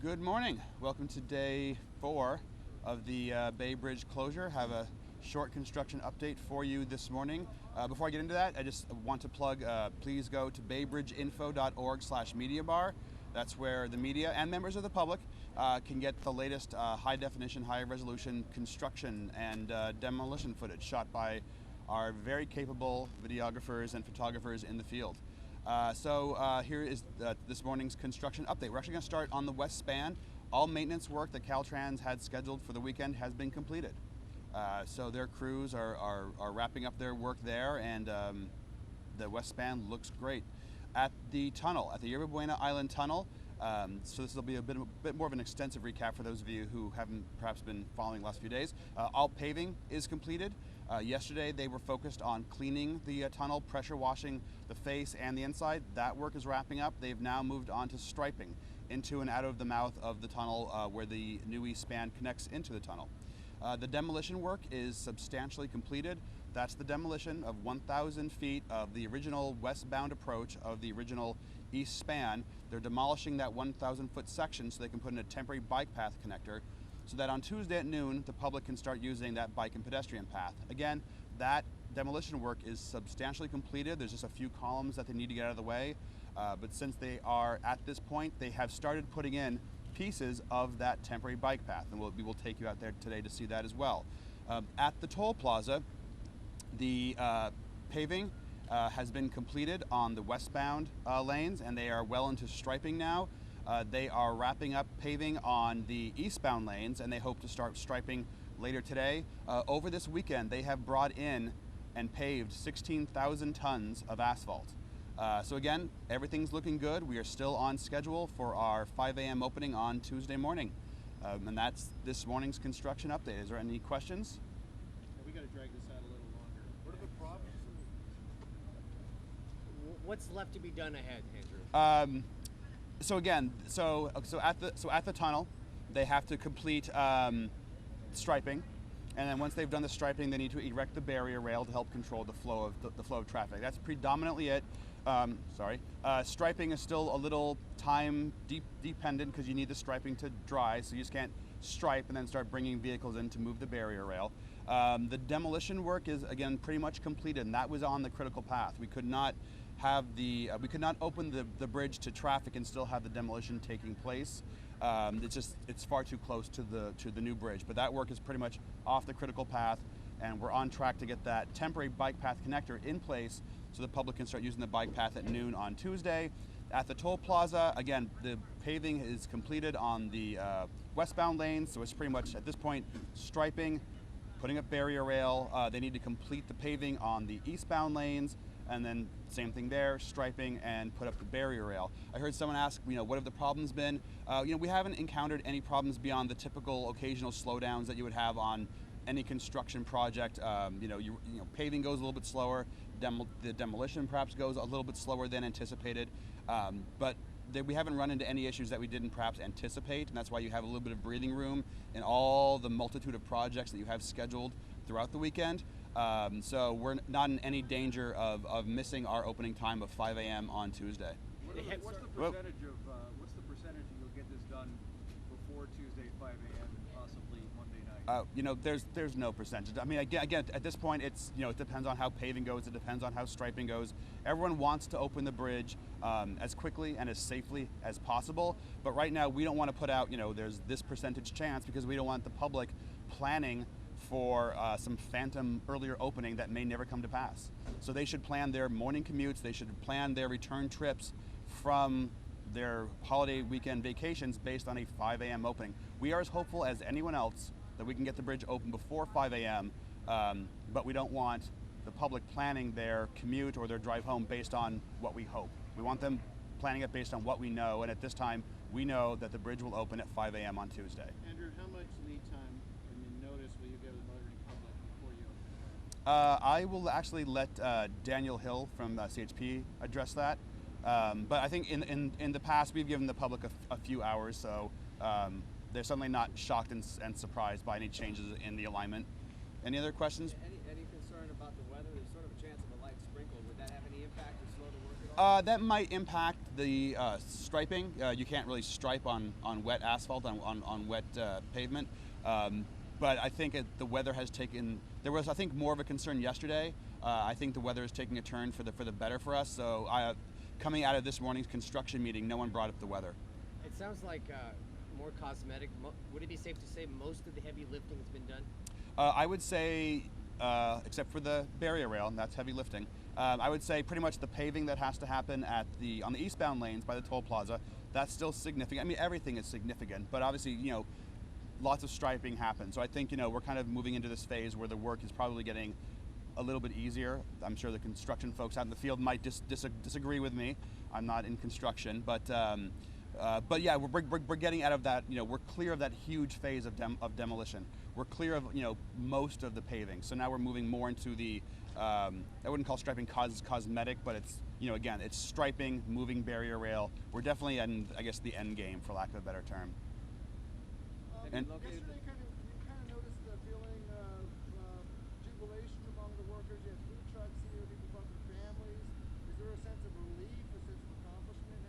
Good morning. Welcome to day 4 of the Bay Bridge closure. Have a short construction update for you this morning. Before I get into that, I just want to plug, please go to baybridgeinfo.org/mediabar. That's where the media and members of the public can get the latest high definition, high resolution construction and demolition footage shot by our very capable videographers and photographers in the field. Here is this morning's construction update. We're actually going to start on the west span. All maintenance work that Caltrans had scheduled for the weekend has been completed. So their crews are wrapping up their work there, and the west span looks great. At the tunnel, at the Yerba Buena Island Tunnel, so this will be a bit more of an extensive recap for those of you who haven't perhaps been following the last few days. All paving is completed. Yesterday they were focused on cleaning the tunnel, pressure washing the face and the inside. That work is wrapping up. They've now moved on to striping into and out of the mouth of the tunnel where the new east span connects into the tunnel. The demolition work is substantially completed. That's the demolition of 1,000 feet of the original westbound approach of the original east span. They're demolishing that 1,000 foot section so they can put in a temporary bike path connector so that on Tuesday at noon the public can start using that bike and pedestrian path. Again, that demolition work is substantially completed. There's just a few columns that they need to get out of the way, but since they are at this point, they have started putting in pieces of that temporary bike path, and we will take you out there today to see that as well. At the toll plaza, the paving has been completed on the westbound lanes, and they are well into striping now. They are wrapping up paving on the eastbound lanes, and they hope to start striping later today. Over this weekend, they have brought in and paved 16,000 tons of asphalt. So again, everything's looking good. We are still on schedule for our 5 a.m. opening on Tuesday morning. And that's this morning's construction update. Is there any questions? We got to drag this out a little longer. What are the problems? What's left to be done ahead, Andrew? So again, so at the tunnel, they have to complete striping, and then once they've done the striping, they need to erect the barrier rail to help control the flow of traffic. That's predominantly it. Striping is still a little time dependent because you need the striping to dry, so you just can't stripe and then start bringing vehicles in to move the barrier rail. The demolition work is again pretty much completed, and that was on the critical path. We could not open the bridge to traffic and still have the demolition taking place. It's far too close to the new bridge, but that work is pretty much off the critical path, and we're on track to get that temporary bike path connector in place so the public can start using the bike path at noon on Tuesday. At the toll plaza, again, the paving is completed on the westbound lanes, so it's pretty much at this point striping, putting up barrier rail. They need to complete the paving on the eastbound lanes, and then same thing there, striping and put up the barrier rail. I heard someone ask, what have the problems been? We haven't encountered any problems beyond the typical occasional slowdowns that you would have on any construction project. Paving goes a little bit slower. The demolition perhaps goes a little bit slower than anticipated. But we haven't run into any issues that we didn't perhaps anticipate, and that's why you have a little bit of breathing room in all the multitude of projects that you have scheduled throughout the weekend. So we're not in any danger of missing our opening time of 5 a.m. on Tuesday. What's the percentage you'll get this done before Tuesday 5 a.m. and possibly Monday night? There's no percentage. I mean, again, at this point, it depends on how paving goes. It depends on how striping goes. Everyone wants to open the bridge as quickly and as safely as possible. But right now, we don't want to put out, there's this percentage chance, because we don't want the public planning for some phantom earlier opening that may never come to pass. So they should plan their morning commutes. They should plan their return trips from their holiday weekend vacations based on a 5 a.m. opening. We are as hopeful as anyone else that we can get the bridge open before 5 a.m., but we don't want the public planning their commute or their drive home based on what we hope. We want them planning it based on what we know, and at this time, we know that the bridge will open at 5 a.m. on Tuesday. Andrew, how much lead time and notice will you give the motoring public before you open? I will actually let Daniel Hill from CHP address that. But I think in the past, we've given the public a few hours, so they're certainly not shocked and surprised by any changes in the alignment. Any other questions? Any concern about the weather? There's sort of a chance of a light sprinkle. Would that have any impact or slow the work at all? That might impact the striping. You can't really stripe on wet asphalt, on wet pavement. But I think the weather has taken, there was I think more of a concern yesterday. I think the weather is taking a turn for the better for us. So coming out of this morning's construction meeting, no one brought up the weather. It sounds like more cosmetic. Would it be safe to say most of the heavy lifting has been done? I would say, except for the barrier rail, and that's heavy lifting. I would say pretty much the paving that has to happen on the eastbound lanes by the toll plaza, that's still significant. I mean, everything is significant, but obviously, lots of striping happens. So I think, we're kind of moving into this phase where the work is probably getting a little bit easier. I'm sure the construction folks out in the field might disagree with me. I'm not in construction, but yeah, we're getting out of that. We're clear of that huge phase of demolition. We're clear of most of the paving. So now we're moving more into the I wouldn't call striping cosmetic, but it's again it's striping, moving barrier rail. We're definitely in the end game, for lack of a better term. And yesterday, you kind of noticed the feeling of jubilation among the workers. You had food trucks here, people brought their families. Is there a sense of relief, a sense of accomplishment?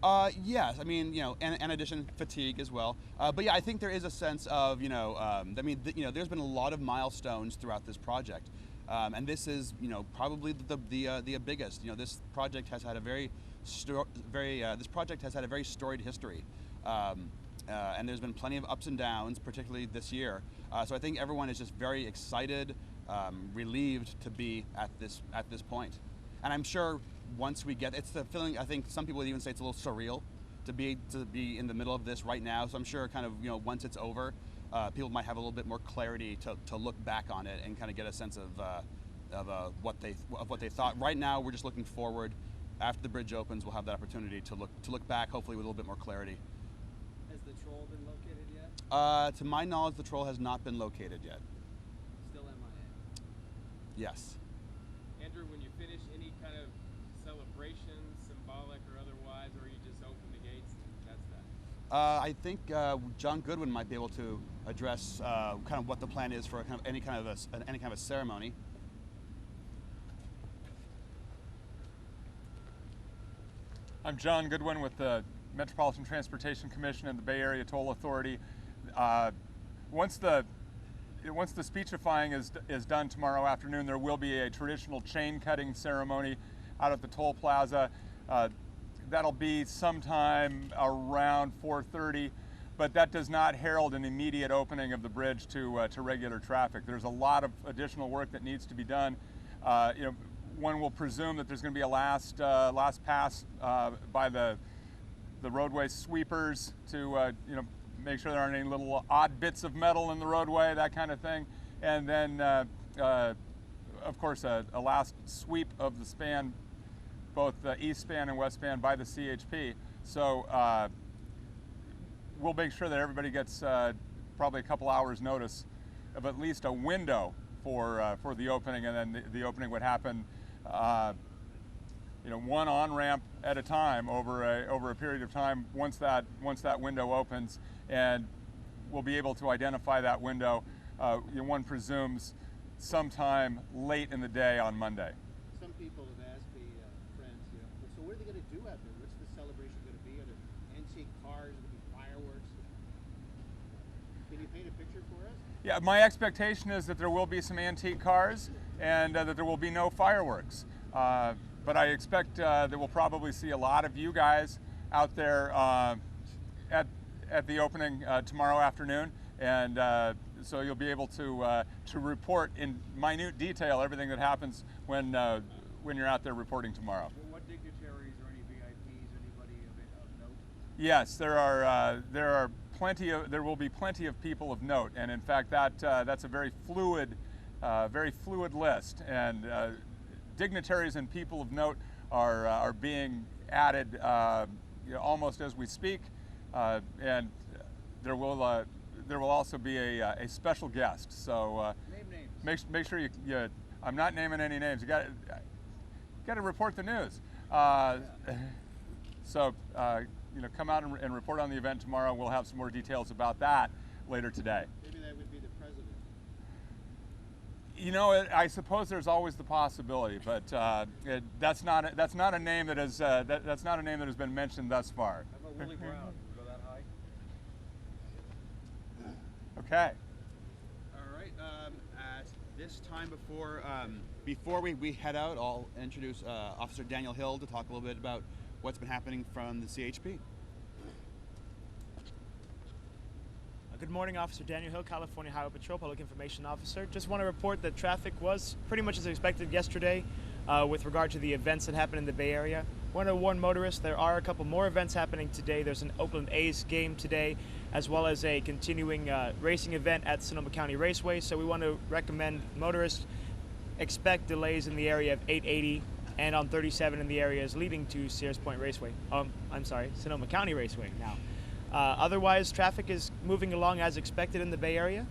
How do you? Yes, I mean, in addition, fatigue as well. But yeah, I think there is a sense of, there's been a lot of milestones throughout this project, and this is, probably the biggest. This project has had a very storied history. And there's been plenty of ups and downs, particularly this year. So I think everyone is just very excited, relieved to be at this point. And I'm sure once we get, it's the feeling. I think some people would even say it's a little surreal to be in the middle of this right now. So I'm sure kind of once it's over, people might have a little bit more clarity to look back on it and kind of get a sense of what they thought. Right now, we're just looking forward. After the bridge opens, we'll have that opportunity to look back, hopefully with a little bit more clarity. Has the troll been located yet? To my knowledge, the troll has not been located yet. Still MIA? Yes. Andrew, when you finish any kind of celebration, symbolic or otherwise, or you just open the gates and that's that? I think John Goodwin might be able to address kind of what the plan is for any kind of a ceremony. I'm John Goodwin with the Metropolitan Transportation Commission and the Bay Area Toll Authority. Once the speechifying is done tomorrow afternoon, there will be a traditional chain cutting ceremony out at the toll plaza. That'll be sometime around 4:30, but that does not herald an immediate opening of the bridge to regular traffic. There's a lot of additional work that needs to be done. One will presume that there's going to be a last pass by the roadway sweepers to make sure there aren't any little odd bits of metal in the roadway, that kind of thing, and then of course a last sweep of the span, both the east span and west span, by the CHP. So we'll make sure that everybody gets probably a couple hours notice of at least a window for the opening, and then the opening would happen one on-ramp at a time over a period of time once that window opens, and we'll be able to identify that window, one presumes, sometime late in the day on Monday. Some people have asked me, friends, so what are they going to do out there? What's the celebration going to be? Are there antique cars? Are there going to be fireworks? Can you paint a picture for us? Yeah, my expectation is that there will be some antique cars and that there will be no fireworks. But I expect that we'll probably see a lot of you guys out there at the opening tomorrow afternoon, and so you'll be able to report in minute detail everything that happens when you're out there reporting tomorrow. What dignitaries or any VIPs, anybody of note? Yes, there will be plenty of people of note, and in fact that's a very fluid list, and dignitaries and people of note are being added almost as we speak, and there will also be a special guest. So Name names. make sure you I'm not naming any names. You got to report the news. So come out and report on the event tomorrow. We'll have some more details about that later today. Maybe that would be the president. You know, I suppose there's always the possibility, but that's not a name that is that's not a name that has been mentioned thus far. How about Willie Brown? Go that high? Okay. All right. At this time, before we head out, I'll introduce Officer Daniel Hill to talk a little bit about what's been happening from the CHP. Good morning, Officer Daniel Hill, California Highway Patrol, Public Information Officer. Just want to report that traffic was pretty much as expected yesterday with regard to the events that happened in the Bay Area. Want to warn motorists there are a couple more events happening today. There's an Oakland A's game today, as well as a continuing racing event at Sonoma County Raceway. So we want to recommend motorists expect delays in the area of 880 and on 37 in the areas leading to Sears Point Raceway. I'm sorry, Sonoma County Raceway now. Otherwise, traffic is moving along as expected in the Bay Area.